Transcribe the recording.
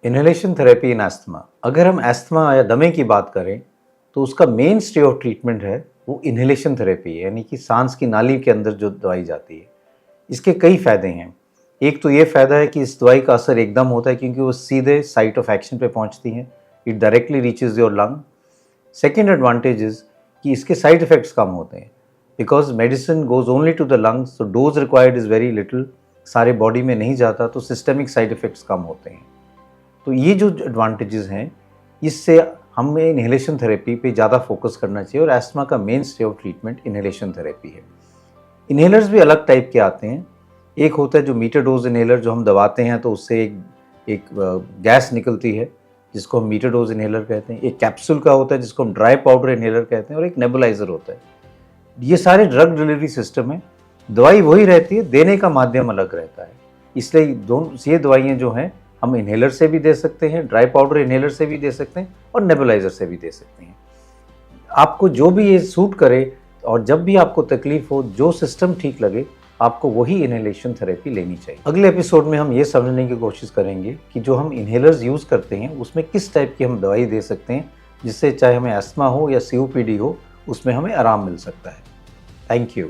Inhalation therapy इन asthma. अगर हम asthma या दमे की बात करें तो उसका मेन स्टे ऑफ ट्रीटमेंट है वो इन्हेलेशन थेरेपी है, यानी कि सांस की नाली के अंदर जो दवाई जाती है। इसके कई फ़ायदे हैं। एक तो ये फ़ायदा है कि इस दवाई का असर एकदम होता है क्योंकि वो सीधे साइट ऑफ एक्शन पे पहुंचती है। It directly reaches your lung. Second advantage is कि इसके साइड इफ़ेक्ट्स कम होते हैं because medicine goes only to the lungs, तो dose required is very little, सारे बॉडी में नहीं जाता, तो सिस्टमिक साइड इफ़ेक्ट्स कम होते हैं। तो ये जो एडवांटेजेस हैं, इससे हमें इन्हेलेशन थेरेपी पे ज़्यादा फोकस करना चाहिए और एस्थमा का main stay of treatment inhalation therapy है। इन्हेलर्स भी अलग टाइप के आते हैं। एक होता है जो मीटर डोज इन्हेलर, जो हम दबाते हैं तो उससे एक गैस निकलती है जिसको हम मीटर डोज इन्हेलर कहते हैं। एक कैप्सूल का होता है जिसको हम ड्राई पाउडर इन्हेलर कहते हैं, और एक नेबुलाइजर होता है। ये सारे ड्रग डिलीवरी सिस्टम है। दवाई वही रहती है, देने का माध्यम अलग रहता है। इसलिए ये दवाइयाँ जो हैं हम इन्हेलर से भी दे सकते हैं, ड्राई पाउडर इन्हेलर से भी दे सकते हैं और नेबुलाइजर से भी दे सकते हैं। आपको जो भी ये सूट करे और जब भी आपको तकलीफ हो, जो सिस्टम ठीक लगे, आपको वही इन्हेलेशन थेरेपी लेनी चाहिए। अगले एपिसोड में हम ये समझने की कोशिश करेंगे कि जो हम इन्हेलर्स यूज़ करते हैं उसमें किस टाइप की हम दवाई दे सकते हैं जिससे चाहे हमें अस्थमा हो या COPD हो, उसमें हमें आराम मिल सकता है। Thank you.